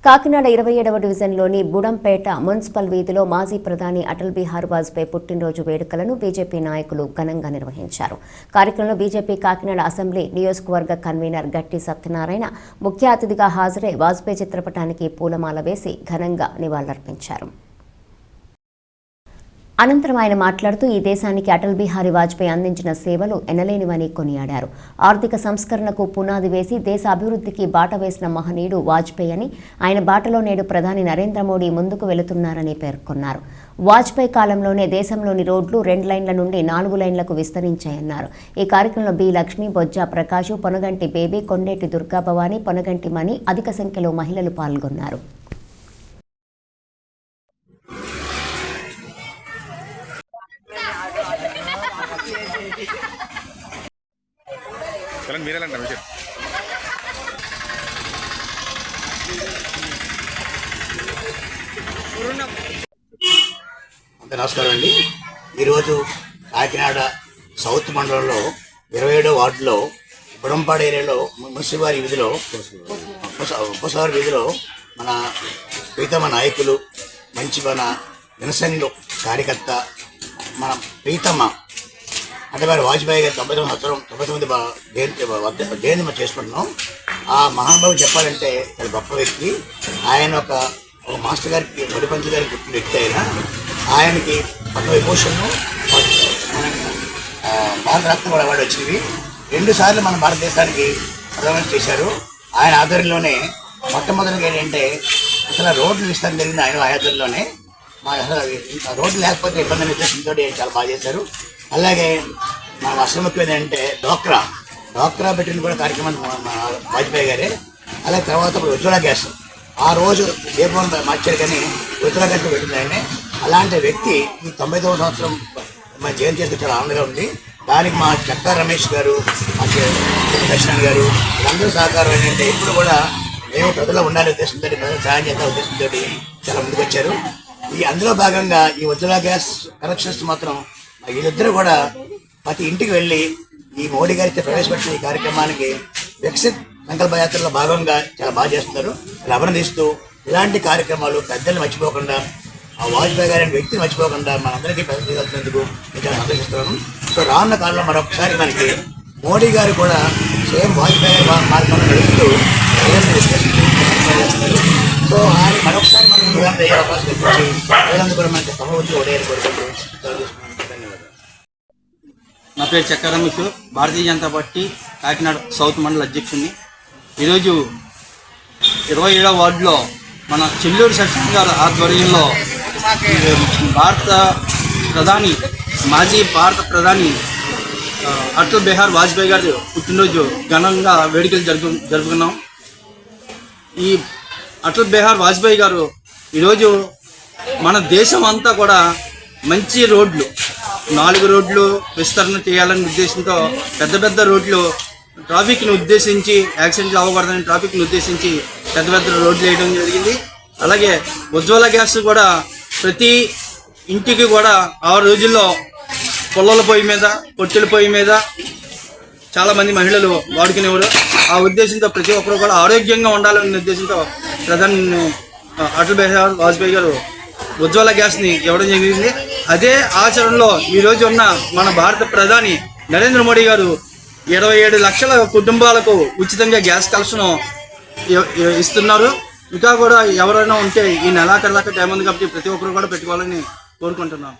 కాకినాడ 27వ డివిజన్లోని బుడంపేట మున్సిపల్ వీధిలో మాజీ ప్రధాని అటల్ బిహారీ వాజ్పేయి పుట్టినరోజు వేడుకలను బీజేపీ నాయకులు ఘనంగా నిర్వహించారు. కార్యక్రమంలో బీజేపీ కాకినాడ అసెంబ్లీ నియోజకవర్గ కన్వీనర్ గట్టి సత్యనారాయణ ముఖ్య అతిథిగా హాజరై వాజ్పేయి చిత్రపటానికి పూలమాల వేసి ఘనంగా నివాళులర్పించారు. అనంతరం ఆయన మాట్లాడుతూ ఈ దేశానికి అటల్ బిహారీ వాజ్పేయి అందించిన సేవలు ఎనలేనివని కొనియాడారు. ఆర్థిక సంస్కరణకు పునాది వేసి దేశ అభివృద్ధికి బాట వేసిన మహనీయుడు వాజ్పేయి అని, ఆయన బాటలో నేడు ప్రధాని నరేంద్ర మోడీ ముందుకు వెళుతున్నారని పేర్కొన్నారు. వాజ్పేయి కాలంలోనే దేశంలోని రోడ్లు 2 లైన్ల నుండి 4 లైన్లకు విస్తరించాయన్నారు. ఈ కార్యక్రమంలో బి లక్ష్మి, బొజ్జా ప్రకాష్, పొనగంటి బేబీ, కొండేటి దుర్గాభవాని, పొనగంటి మణి అధిక సంఖ్యలో మహిళలు పాల్గొన్నారు. నమస్కారం అండి. ఈరోజు కాకినాడ సౌత్ మండలంలో 27వ వార్డులో బుడంపాడు ఏరియాలో మున్సిపాలిటీ వీధిలో ఉపసారి వీధిలో మన ప్రీతమ నాయకులు, మంచి మన జనసంఘ కార్యకర్త, మన ప్రీతమ అంటే వారి వాజ్పేయి గారు 99 జయంతి చేసుకుంటున్నాం. ఆ మహానుభావుడు చెప్పాలంటే చాలా గొప్ప వ్యక్తి. ఆయన ఒక మాస్టర్ గారికి, వడిపంతులు గారికి పుట్టిన వ్యక్తి. ఆయనకి పద్మవిభూషణ్, భారతరత్న కూడా అవార్డు వచ్చినవి. 2 సార్లు మన భారతదేశానికి ప్రధానమంత్రి చేశారు. ఆయన ఆధ్వర్యంలోనే మొట్టమొదటిగా ఏంటంటే అసలు రోడ్లు విస్తరణ జరిగింది ఆయన ఆధ్వర్యంలోనే. మా అసలు రోడ్లు లేకపోతే ఇబ్బంది అనే ఉద్దేశంతో చాలా బాగా చేశారు. అలాగే మన అసలు ముఖ్యం ఏంటంటే డాక్రా పెట్టిన కూడా కార్యక్రమం వాజ్పేయి గారే. అలాగే తర్వాత ఇప్పుడు ఉజ్వల గ్యాస్ ఆ రోజు దీపం మార్చారు, కానీ ఉజ్వల గ్యాస్ పెట్టింది ఆయనే. అలాంటి వ్యక్తి ఈ 99వ సంవత్సరం మా జయంతి చేస్తే చాలా ఆనందంగా ఉంది. దానికి మా చక్కా రమేష్ గారు, మా కృష్ణన్ గారు వీళ్ళందరూ సహకారం ఏంటంటే ఇప్పుడు కూడా మేము ప్రజల్లో ఉండాలనే ఉద్దేశంతో, ప్రజలకు సహాయం చేసే ఉద్దేశంతో చాలా ముందుకు వచ్చారు. అందులో భాగంగా ఈ ఉజ్వల గ్యాస్ కనెక్షన్స్ మాత్రం వీళ్ళిద్దరూ కూడా ప్రతి ఇంటికి వెళ్ళి ఈ మోడీ గారితో ప్రవేశపెట్టిన ఈ కార్యక్రమానికి వికసిత్ సంకల్ప యాత్రలో భాగంగా చాలా బాగా చేస్తున్నారు. ఇలా అభినందిస్తూ ఇలాంటి కార్యక్రమాలు పెద్దల్ని మర్చిపోకుండా, ఆ వాజ్పేయి గారి వ్యక్తిని మర్చిపోకుండా మనందరికీ పెద్ద చేస్తున్నందుకు నేను చాలా సంతోషిస్తున్నాను. సో రానున్న కాలంలో మరొకసారి మనకి మోడీ గారు కూడా సేమ్ వాజ్పేయి గారి మార్గంలో నడుస్తూ సో ఆయన మరొకసారి మనం అయ్యే అవకాశం ఇచ్చి ప్రజలందరూ కూడా మనకి సమృద్ధి ఓడేయాలని కోరుకుంటూ ధన్యవాదాలు. నా పేరు చక్కా రమేష్, భారతీయ జనతా పార్టీ కాకినాడ సౌత్ మండల అధ్యక్షుడిని. ఈరోజు 27వ వార్డులో మన చెల్లూరు సత్యనారాయణ గారి ఆధ్వర్యంలో మాజీ భారత ప్రధాని అటల్ బిహారీ వాజ్పేయి గారి పుట్టినరోజు ఘనంగా వేడుకలు జరుపుకున్నాం. ఈ అటల్ బిహారీ వాజ్పేయి గారు ఈరోజు మన దేశం అంతా కూడా మంచి రోడ్లు, 4 రోడ్లు విస్తరణ చేయాలనే ఉద్దేశంతో పెద్ద రోడ్లు ట్రాఫిక్ను ఉద్దేశించి, యాక్సిడెంట్లు అవ్వకూడదని ట్రాఫిక్ను ఉద్దేశించి పెద్ద రోడ్లు వేయడం జరిగింది. అలాగే ఉజ్వల గ్యాస్ కూడా ప్రతి ఇంటికి కూడా ఆ రోజుల్లో పొలాల పొయ్యి మీద, పొట్టెల పొయ్యి మీద చాలామంది మహిళలు వాడుకునేవారు. ఆ ఉద్దేశంతో ప్రతి ఒక్కరు కూడా ఆరోగ్యంగా ఉండాలనే ఉద్దేశంతో ప్రధాని అటల్ బిహారీ వాజ్పేయి గారు ఉజ్వల గ్యాస్ని ఇవ్వడం జరిగింది. అదే ఆచరణలో ఈరోజు ఉన్న మన భారత ప్రధాని నరేంద్ర మోడీ గారు 27 లక్షల కుటుంబాలకు ఉచితంగా గ్యాస్ కనెక్షన్ ఇస్తున్నారు. ఇంకా కూడా ఎవరైనా ఉంటే ఈ నెలాఖరు దాకా టైం ఉంది కాబట్టి ప్రతి ఒక్కరు కూడా పెట్టుకోవాలని కోరుకుంటున్నాం.